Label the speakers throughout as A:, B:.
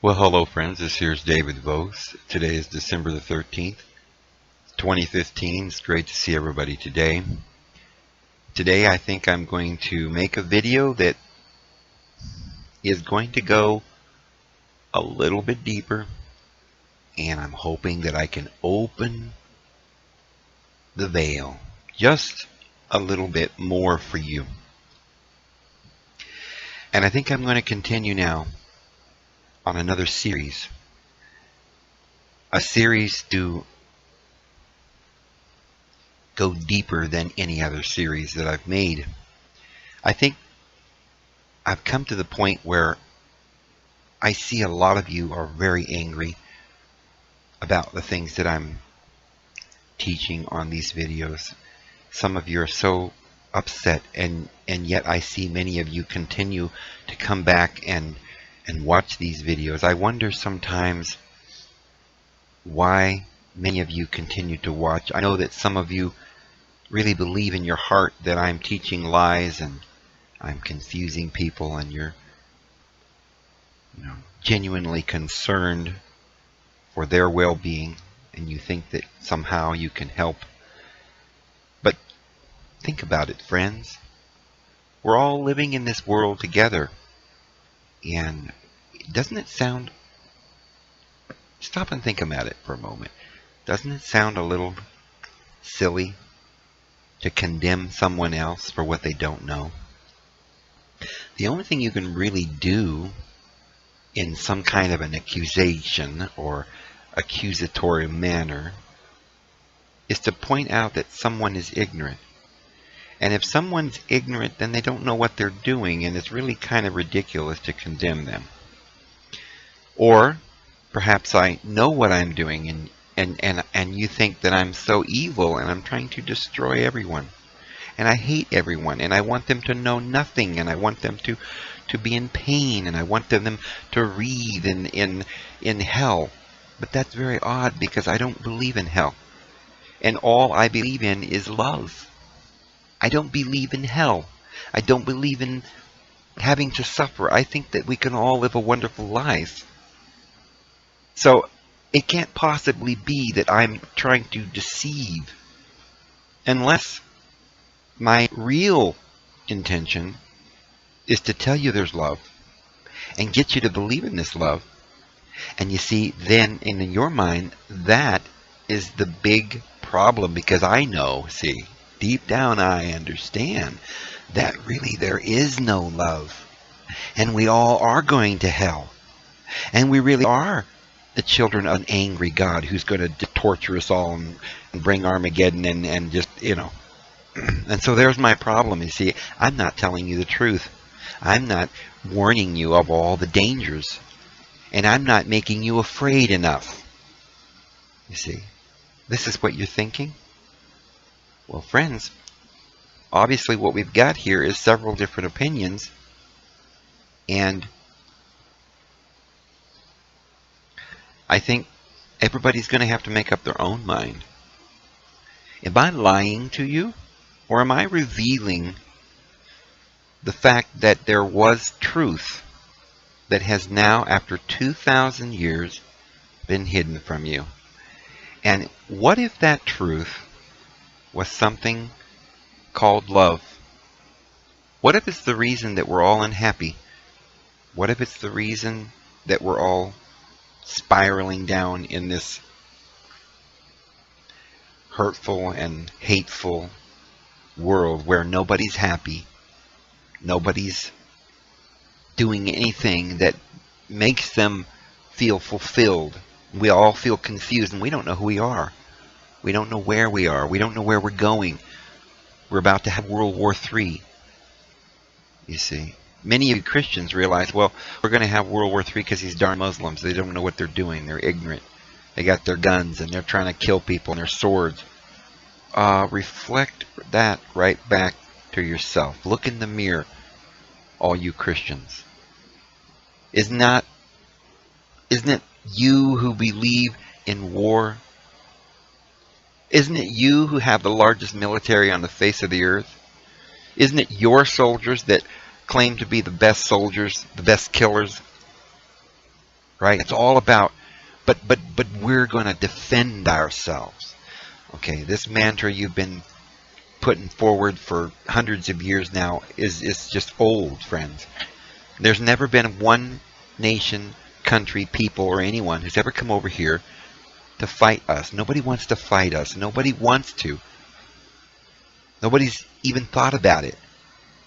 A: Well, hello friends, this here's David Vos. Today is December the 13th, 2015. It's great to see everybody today. Today I think I'm going to make a video that is going to go a little bit deeper, and I'm hoping that I can open the veil just a little bit more for you. And I think I'm going to continue now on another series. A series to go deeper than any other series that I've made. I think I've come to the point where I see a lot of you are very angry about the things that I'm teaching on these videos. Some of you are so upset, and yet I see many of you continue to come back and watch these videos. I wonder sometimes why many of you continue to watch. I know that some of you really believe in your heart that I'm teaching lies and I'm confusing people, and you're genuinely concerned for their well-being, and you think that somehow you can help. But think about it, friends. We're all living in this world together, and doesn't it sound, stop and think about it for a moment, doesn't it sound a little silly to condemn someone else for what they don't know? The only thing you can really do in some kind of an accusation or accusatory manner is to point out that someone is ignorant. And if someone's ignorant, then they don't know what they're doing, and it's really kind of ridiculous to condemn them. Or perhaps I know what I'm doing, and you think that I'm so evil and I'm trying to destroy everyone. And I hate everyone, and I want them to know nothing, and I want them to be in pain, and I want them to writhe in hell. But that's very odd, because I don't believe in hell. And all I believe in is love. I don't believe in hell. I don't believe in having to suffer. I think that we can all live a wonderful life. So it can't possibly be that I'm trying to deceive, unless my real intention is to tell you there's love and get you to believe in this love. And you see, then in your mind, that is the big problem, because I know, see, deep down I understand that really there is no love, and we all are going to hell, and we really are the children of an angry God who's going to torture us all and bring Armageddon and just, and so there's my problem. You see, I'm not telling you the truth. I'm not warning you of all the dangers, and I'm not making you afraid enough. You see, this is what you're thinking? Well, friends, obviously what we've got here is several different opinions, and I think everybody's going to have to make up their own mind. Am I lying to you, or am I revealing the fact that there was truth that has now, after 2,000 years, been hidden from you? And what if that truth was something called love? What if it's the reason that we're all unhappy? What if it's the reason that we're all spiraling down in this hurtful and hateful world where nobody's happy, nobody's doing anything that makes them feel fulfilled? We all feel confused, and we don't know who we are. We don't know where we are. We don't know where we're going. We're about to have World War III. You see, many of you Christians realize, well, we're going to have World War III because these darn Muslims, they don't know what they're doing. They're ignorant. They got their guns, and they're trying to kill people, and their swords. Reflect that right back to yourself. Look in the mirror, all you Christians. Isn't it you who believe in war? Isn't it you who have the largest military on the face of the earth? Isn't it your soldiers that claim to be the best soldiers, the best killers? right? It's all about, but we're going to defend ourselves. Okay, this mantra you've been putting forward for hundreds of years now is just old, friends. There's never been one nation, country, people, or anyone who's ever come over here to fight us. Nobody wants to fight us. Nobody wants to. Nobody's even thought about it.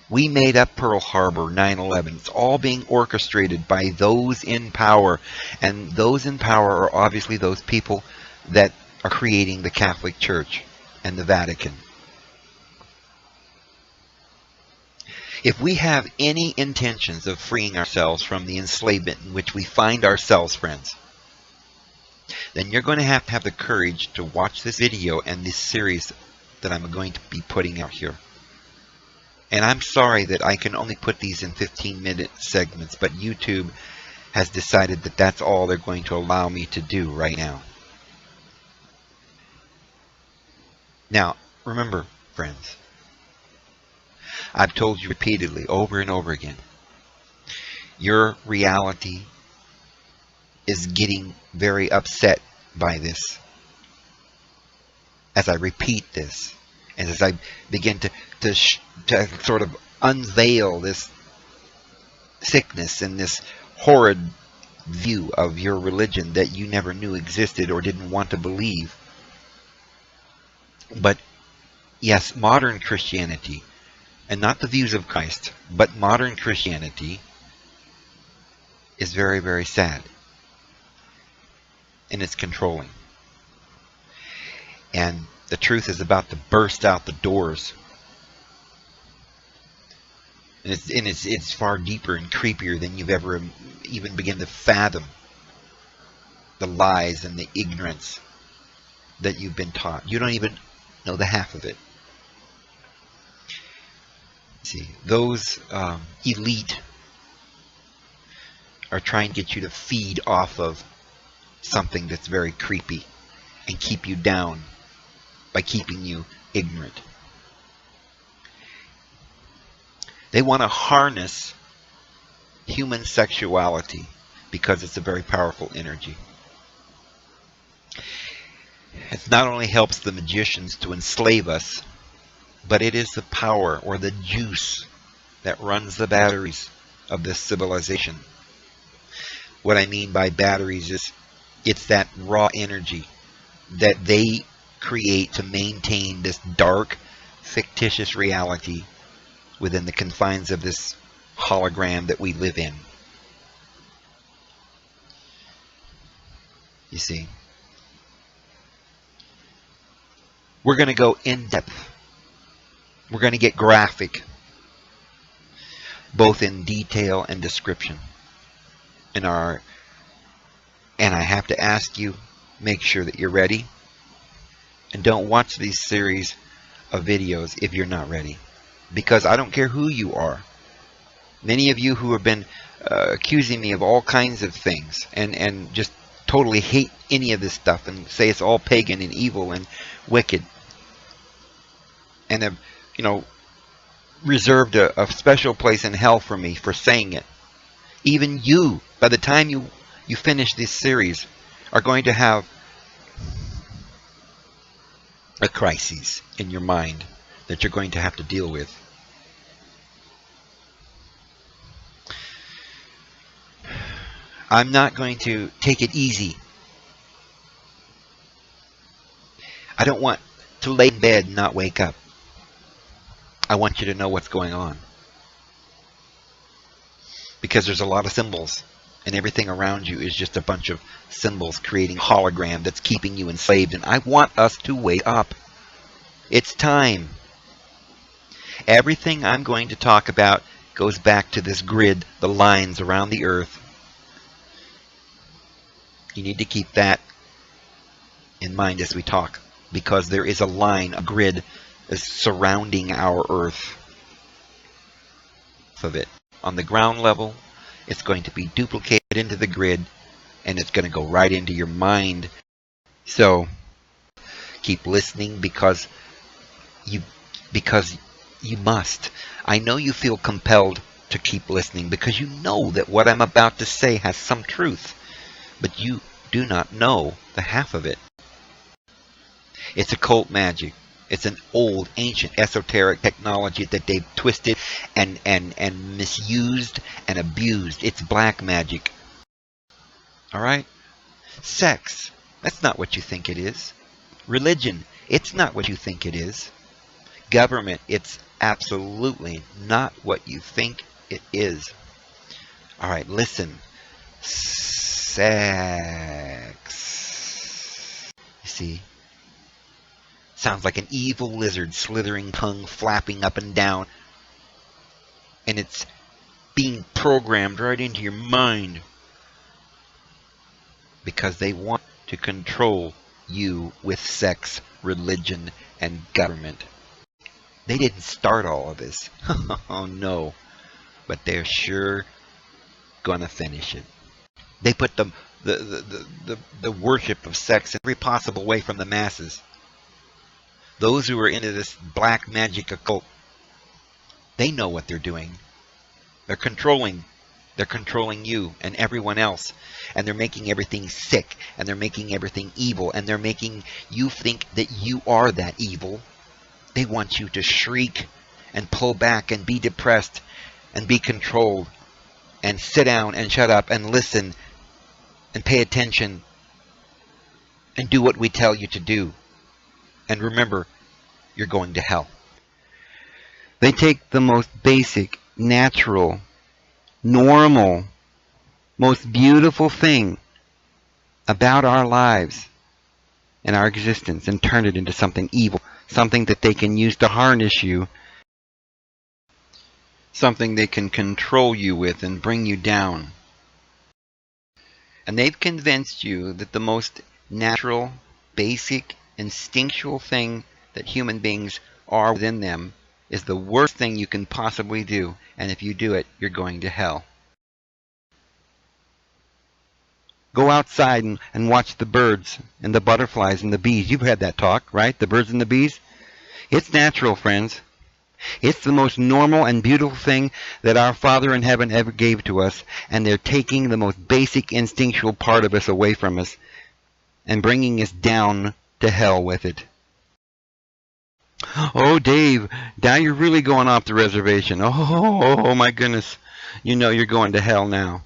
A: We made up Pearl Harbor, 9/11. It's all being orchestrated by those in power. And those in power are obviously those people that are creating the Catholic Church and the Vatican. If we have any intentions of freeing ourselves from the enslavement in which we find ourselves, friends, then you're going to have the courage to watch this video and this series that I'm going to be putting out here. And I'm sorry that I can only put these in 15-minute segments, but YouTube has decided that that's all they're going to allow me to do right now. Now, remember, friends, I've told you repeatedly, over and over again, your reality is getting very upset by this. As I repeat this, and as I begin to sort of unveil this sickness and this horrid view of your religion that you never knew existed or didn't want to believe. But yes, modern Christianity, and not the views of Christ, but modern Christianity is very, very sad. And it's controlling. And the truth is about to burst out the doors. And it's far deeper and creepier than you've ever even begun to fathom. The lies and the ignorance that you've been taught. You don't even know the half of it. See, those elite are trying to get you to feed off of something that's very creepy and keep you down by keeping you ignorant. They want to harness human sexuality because it's a very powerful energy. It not only helps the magicians to enslave us, but it is the power or the juice that runs the batteries of this civilization. What I mean by batteries is it's that raw energy that they create to maintain this dark, fictitious reality within the confines of this hologram that we live in. You see, we're going to go in depth. We're going to get graphic, both in detail and description. And I have to ask you, make sure that you're ready. And don't watch these series of videos if you're not ready. Because I don't care who you are. Many of you who have been accusing me of all kinds of things and just totally hate any of this stuff and say it's all pagan and evil and wicked. And have, reserved a special place in hell for me for saying it. Even you, by the time you finish this series, are going to have a crisis in your mind that you're going to have to deal with. I'm not going to take it easy. I don't want to lay in bed and not wake up. I want you to know what's going on. Because there's a lot of symbols. And everything around you is just a bunch of symbols creating a hologram that's keeping you enslaved. And I want us to wake up. It's time. Everything I'm going to talk about goes back to this grid, the lines around the earth. You need to keep that in mind as we talk. Because there is a line, a grid, surrounding our earth. Of it. On the ground level, it's going to be duplicated into the grid, and it's going to go right into your mind. So keep listening because you must. I know you feel compelled to keep listening because you know that what I'm about to say has some truth. but you do not know the half of it. It's occult magic. It's an old, ancient, esoteric technology that they've twisted and misused and abused. It's black magic. Alright? Sex. That's not what you think it is. Religion. It's not what you think it is. Government. It's absolutely not what you think it is. Alright, listen. Sex. You see? Sounds like an evil lizard, slithering tongue flapping up and down. And it's being programmed right into your mind. Because they want to control you with sex, religion, and government. They didn't start all of this. Oh no. But they're sure gonna finish it. They put the worship of sex in every possible way from the masses. Those who are into this black magic occult, they know what they're doing. They're controlling you and everyone else. And they're making everything sick. And they're making everything evil. And they're making you think that you are that evil. They want you to shriek and pull back and be depressed and be controlled. And sit down and shut up and listen and pay attention. And do what we tell you to do. And remember, you're going to hell. They take the most basic, natural, normal, most beautiful thing about our lives and our existence and turn it into something evil, something that they can use to harness you, something they can control you with and bring you down. And they've convinced you that the most natural, basic, instinctual thing that human beings are within them is the worst thing you can possibly do, and if you do it, you're going to hell. Go outside and watch the birds and the butterflies and the bees. You've had that talk, right? The birds and the bees. It's natural, friends. It's the most normal and beautiful thing that our Father in heaven ever gave to us, and they're taking the most basic instinctual part of us away from us and bringing us down to hell with it. Oh, Dave, now you're really going off the reservation. Oh my goodness. You know you're going to hell now.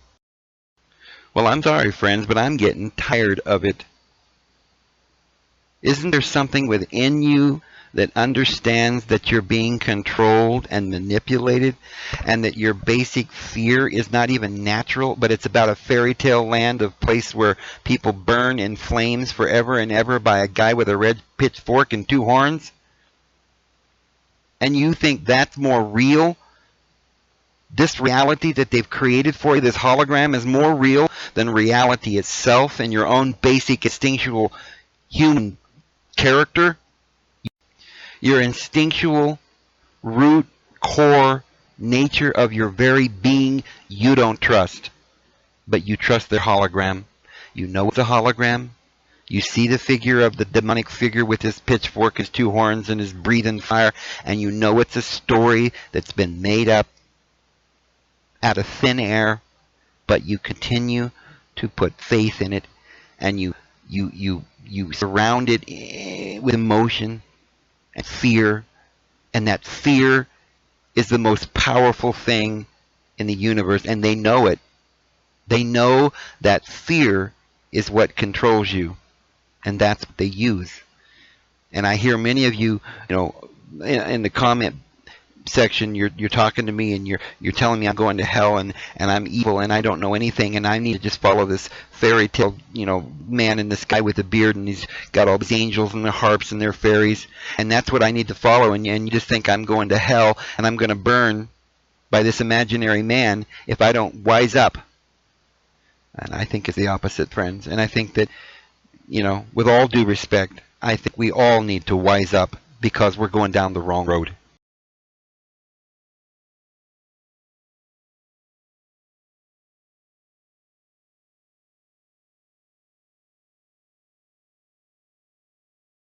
A: Well, I'm sorry, friends, but I'm getting tired of it. Isn't there something within you that understands that you're being controlled and manipulated, and that your basic fear is not even natural, but it's about a fairy tale land of place where people burn in flames forever and ever by a guy with a red pitchfork and two horns? And you think that's more real? This reality that they've created for you, this hologram, is more real than reality itself and your own basic instinctual human character? Your instinctual root core nature of your very being you don't trust, but you trust their hologram. You know it's a hologram. You see the figure of the demonic figure with his pitchfork, his two horns, and his breathing fire, and you know it's a story that's been made up out of thin air, but you continue to put faith in it, and you surround it with emotion and fear, and that fear is the most powerful thing in the universe, and they know it. They know that fear is what controls you, and that's what they use. And I hear many of you, in the comment section, you're talking to me and you're telling me I'm going to hell and I'm evil and I don't know anything and I need to just follow this fairy tale, man in the sky with a beard and he's got all these angels and the harps and their fairies, and that's what I need to follow, and you just think I'm going to hell and I'm going to burn by this imaginary man if I don't wise up. And I think it's the opposite, friends. And I think that, with all due respect, I think we all need to wise up because we're going down the wrong road.